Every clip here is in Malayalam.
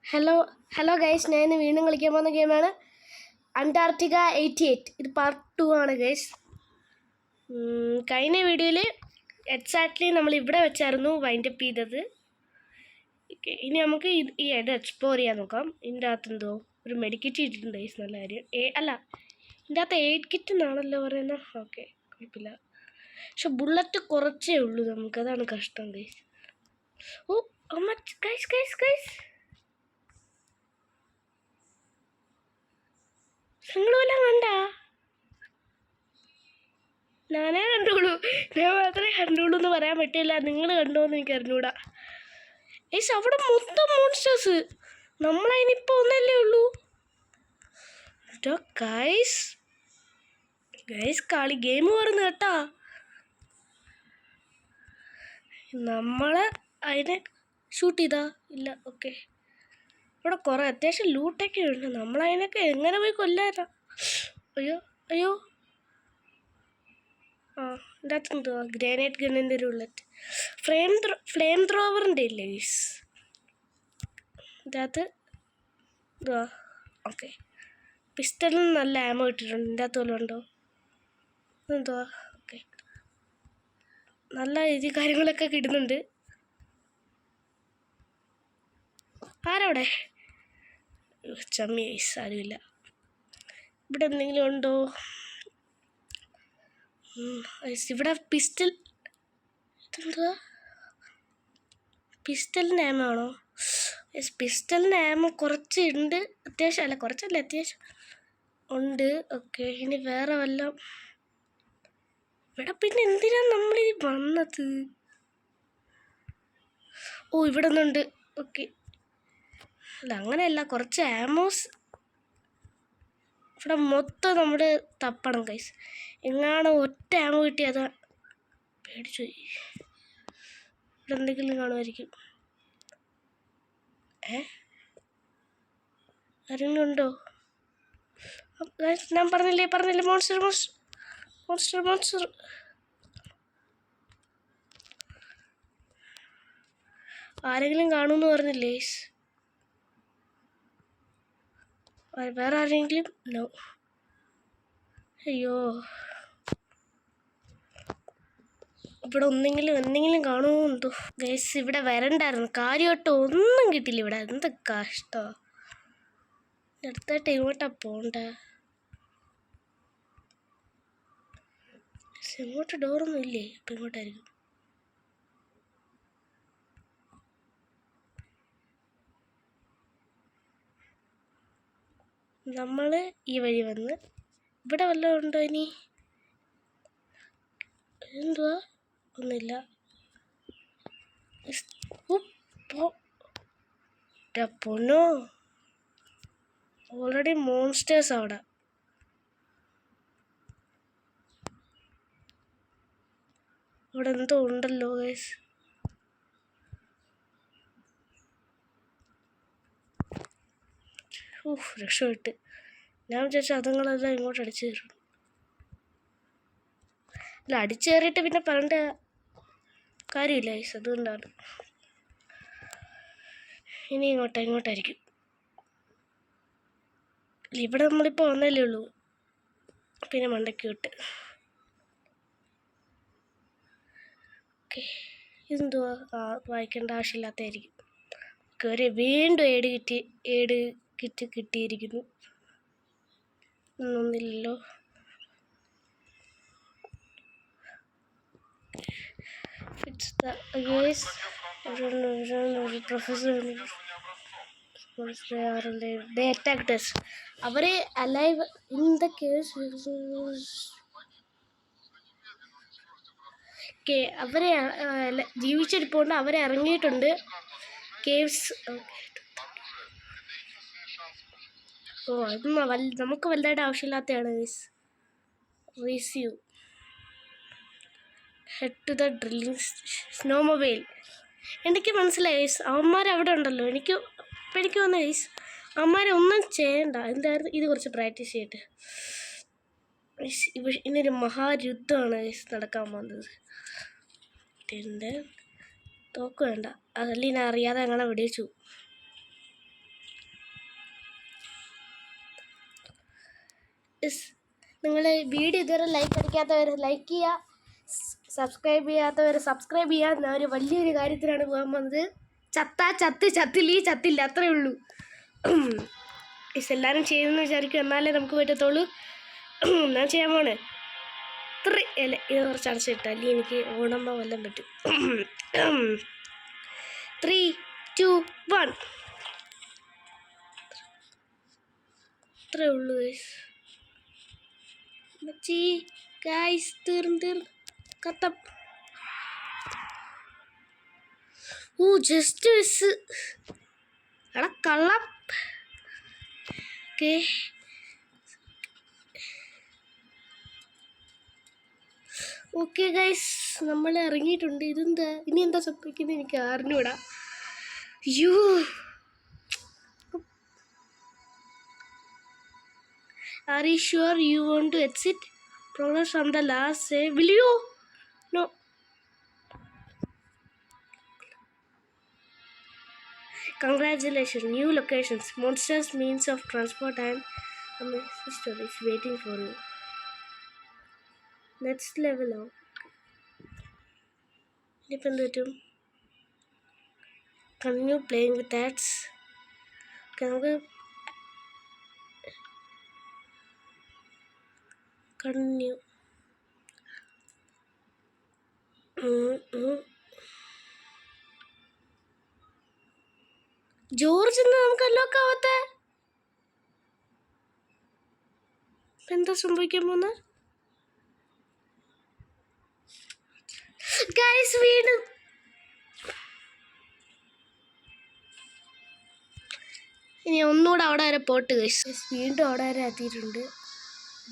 ഹലോ ഗൈസ്, ഞാൻ ഇന്ന് വീണ്ടും കളിക്കാൻ പോകുന്ന ഗെയിമാണ് അന്റാർട്ടിക്ക 88. ഇത് പാർട്ട് 2 ആണ് ഗൈസ്. കഴിഞ്ഞ വീഡിയോയിൽ എക്സാക്ട്ലി നമ്മൾ ഇവിടെ വെച്ചായിരുന്നു വൈൻഡപ്പ് ചെയ്തത്. ഇനി നമുക്ക് ഈ ഇട എക്സ്പ്ലോർ ചെയ്യാൻ നോക്കാം. ഇതിൻ്റെ അകത്ത് എന്തോ ഒരു മെഡിക്കറ്റ് ഇട്ടിട്ടുണ്ട് ഗൈസ്, നല്ല കാര്യം. അല്ല, ഇതിൻ്റെ അകത്ത് 8 കിറ്റ് എന്നാണല്ലോ പറയുന്നത്. ഓക്കെ, കുഴപ്പമില്ല. പക്ഷെ ബുള്ളറ്റ് കുറച്ചേ ഉള്ളൂ നമുക്ക്, അതാണ് കഷ്ടം ഗൈസ്. ഓ ഗൈസ് നിങ്ങൾ വല്ലതും കണ്ട? ഞാനേ കണ്ടോളൂ, ഞാൻ മാത്രമേ കണ്ടോളൂ എന്ന് പറയാൻ പറ്റില്ല. നിങ്ങൾ കണ്ടോന്ന് എനിക്ക് അറിഞ്ഞൂടാ. അവിടെ മൊത്തം മോൺസ്റ്റേഴ്സ്. നമ്മളതിനിപ്പോൾ ഒന്നല്ലേ ഉള്ളൂ. ഗൈസ് കളി ഗെയിം പറഞ്ഞു കേട്ടാ. നമ്മളെ അതിനെ ഷൂട്ട് ചെയ്താ ഇല്ല. ഓക്കെ, ഇവിടെ കുറേ അത്യാവശ്യം ലൂട്ടൊക്കെ ഉണ്ട്. നമ്മളതിനൊക്കെ എങ്ങനെ പോയി കൊല്ലാതാ? അയ്യോ ആ, ഇതിൻ്റെ അകത്ത് എന്തുവാ? ഗ്രാനൈറ്റ് ഗണ്ണിൻ്റെ ഒരു ബുള്ളറ്റ്. ഫ്ലെയിം ത്രോവറിൻ്റെ ഇല്ലേ ഗൈസ് ഇതിൻ്റെ അകത്ത്? എന്തുവാ? ഓക്കെ, പിസ്റ്റലിന് നല്ല ആമോ ഇട്ടിട്ടുണ്ട്. ഇതിൻ്റെ അകത്ത് വല്ലതും ഉണ്ടോ? എന്തുവാ? ഓക്കെ, നല്ല ഇത് കാര്യങ്ങളൊക്കെ കിട്ടുന്നുണ്ട്. ആരവിടെ? ചമ്മി ഗൈസ്, ആരുമില്ല. ഇവിടെ എന്തെങ്കിലും ഉണ്ടോ? ഇവിടെ പിസ്റ്റൽ. ഇതെന്തുവാ? പിസ്റ്റലിൻ്റെ ആമ ആണോ? പിസ്റ്റലിൻ്റെ ആമ കുറച്ച് ഉണ്ട്, അത്യാവശ്യം. അല്ല, കുറച്ചല്ല, അത്യാവശ്യം ഉണ്ട്. ഓക്കെ, ഇനി വേറെ വല്ലതും. ഇവിടെ പിന്നെ എന്തിനാണ് നമ്മളീ വന്നത്? ഓ, ഇവിടെ ഒന്നുണ്ട്. ഓക്കെ, അല്ല അങ്ങനെയല്ല, കുറച്ച് ആമോസ് ഇവിടെ മൊത്തം നമ്മൾ തപ്പണം കൈസ്. എങ്ങാണ് ഒറ്റ ആമോ കിട്ടി, അതാ പേടിച്ചു. ഇവിടെ എന്തെങ്കിലും കാണുമായിരിക്കും. ആരെങ്കിലും ഉണ്ടോ? ഞാൻ പറഞ്ഞില്ലേ മോൺസ്റ്റർ. ആരെങ്കിലും കാണുമെന്ന് പറഞ്ഞില്ലേ? വേറെ ആരെങ്കിലും? നോ. അയ്യോ, ഇവിടെ എന്തെങ്കിലും കാണുമോ എന്തോ ഗൈസ്. ഇവിടെ വരണ്ടായിരുന്നു, കാര്യമായിട്ട് ഒന്നും കിട്ടില്ല ഇവിടെ. എന്ത് കഷ്ടോ. അടുത്തായിട്ട് ഇങ്ങോട്ടാ പോണ്ട. ഇങ്ങോട്ട് ഡോറൊന്നും ഇല്ലേ? അപ്പം ഇങ്ങോട്ടായിരിക്കും. നമ്മൾ ഈ വഴി വന്ന് ഇവിടെ വല്ലതും ഉണ്ടോ ഇനി? എന്തുവാ? ഒന്നുമില്ല. പൊന്നോ, ഓൾറെഡി മോൺസ്റ്റേഴ്സ് അവിടെ. അവിടെ എന്തോ ഉണ്ടല്ലോ ഗൈസ്. രക്ഷപ്പെട്ട്. ഞാൻ വിചാരിച്ചു അതുങ്ങളെല്ലാം ഇങ്ങോട്ട് അടിച്ചു കയറും. അല്ല, അടിച്ചു കയറിയിട്ട് പിന്നെ പറയേണ്ട കാര്യമില്ല ഗൈസ്, അതുകൊണ്ടാണ്. ഇനി ഇങ്ങോട്ടായിരിക്കും. ഇവിടെ നമ്മളിപ്പോൾ വന്നല്ലേ ഉള്ളൂ, പിന്നെ മണ്ടയ്ക്ക് വിട്ട്. ഓക്കെ, ഇതെന്തുവാ? വായിക്കേണ്ട ആവശ്യമില്ലാത്തതായിരിക്കും. കയറി വീണ്ടും ഏട് കിറ്റ് കിട്ടിയിരിക്കുന്നു. ഒന്നുമില്ലല്ലോ. അവരെ അലൈവ് ഇൻ ദ കേസ്. അവരെ ജീവിച്ചിരിപ്പുണ്ട്. അവരെ ഇറങ്ങിയിട്ടുണ്ട് കേവ്സ്. ഓ, അതൊന്നും നമുക്ക് വലുതായിട്ട് ആവശ്യമില്ലാത്തതാണ് guys. Receive head to the drilling snowmobile. എനിക്ക് മനസ്സിലായി ഗൈസ്, അവന്മാരവിടെ ഉണ്ടല്ലോ. എനിക്ക് വന്നു ഗൈസ്, അവന്മാരെ ഒന്നും ചെയ്യണ്ട. എന്തായിരുന്നു ഇത്? കുറച്ച് പ്രാക്ടീസ് ചെയ്തിട്ട് ഇന്നൊരു മഹായുദ്ധമാണ് ഗൈസ് നടക്കാൻ പോകുന്നത്. തോക്ക് വേണ്ട, അതല്ലേ ഞാൻ അറിയാതെ അങ്ങനെ വെടിവെച്ചു. നിങ്ങൾ വീഡിയോ ഇതുവരെ ലൈക്ക് അടിക്കാത്തവർ ലൈക്ക് ചെയ്യുക, സബ്സ്ക്രൈബ് ചെയ്യാത്തവർ സബ്സ്ക്രൈബ് ചെയ്യുക. ഞാൻ ഒരു വലിയൊരു കാര്യത്തിലാണ് പോകാൻ പോകുന്നത്. ചത്തില്ല ചത്തില്ല, അത്രേ ഉള്ളൂ. എല്ലാവരും ചെയ്യുമെന്ന് വിചാരിക്കും, എന്നാലേ നമുക്ക് പറ്റത്തുള്ളൂ. ഞാൻ ചെയ്യാൻ പോണേ അല്ല, ഇത് കുറച്ച് അടച്ചിട്ട് അല്ലെങ്കിൽ എനിക്ക് ഓണമ്മ വല്ലതും പറ്റും. 3, 2, 1. അത്രേ ഉള്ളൂ ഗൈസ്. തീർന്ന് കത്തം. Just miss. എടാ കള്ളം. ഓക്കെ, ഓക്കെ ഗൈസ്, നമ്മൾ ഇറങ്ങിയിട്ടുണ്ട്. ഇതെന്താ ഇനി എന്താ സംഭവിക്കുന്നത് എനിക്ക് അറിഞ്ഞൂടാ. അയ്യോ, are you sure you want to exit? Progress from the last save. Will you? No. Congratulations, new locations, monsters, means of transport and amazing stories waiting for you. Next level up. Continue playing with ads. Continue. George എന്താ നമുക്ക് അൺലോക്ക് ആവാത്ത? എന്താ സംഭവിക്കാൻ പോകുന്ന ഗൈസ്? വീണ്ടും ഇനി ഒന്നുകൂടെ അവിടെ വരെ പോട്ട് ഗൈസ്. വീണ്ടും അവിടെ വരെ എത്തിയിട്ടുണ്ട്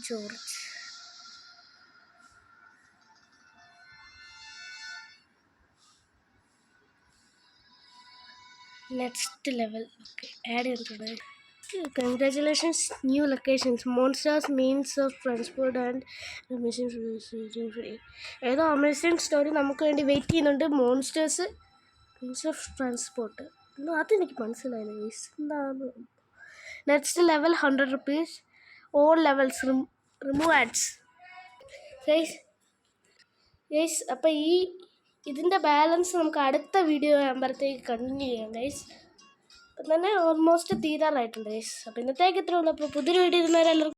George. Next level. Okay, add ചെയ്തിട്ടുണ്ട്. Congratulations, new locations, monsters, means of transport and free. ഏതോ അമേസിങ് സ്റ്റോറി നമുക്ക് വേണ്ടി വെയിറ്റ് ചെയ്യുന്നുണ്ട്. മോൺസ്റ്റേഴ്സ്, മീൻസ് ഓഫ് ട്രാൻസ്പോർട്ട്, അതെനിക്ക് മനസ്സിലായില്ല ഗൈസ് എന്താണ്. Next level 100 rupees. All levels remove ads guys. അപ്പോൾ ഇതിൻ്റെ ബാലൻസ് നമുക്ക് അടുത്ത വീഡിയോ ആകുമ്പോഴത്തേക്ക് കണ്ടിന്യൂ ചെയ്യാം ഗൈസ്. അപ്പം തന്നെ ഓൾമോസ്റ്റ് തീരാറായിട്ടുണ്ട് ഗൈസ്. അപ്പോൾ ഇന്നത്തേക്ക് ഇത്രേ ഉള്ളൂ. അപ്പോൾ പുതിയൊരു വീഡിയോ ഇരുന്നവരെല്ലാവർക്കും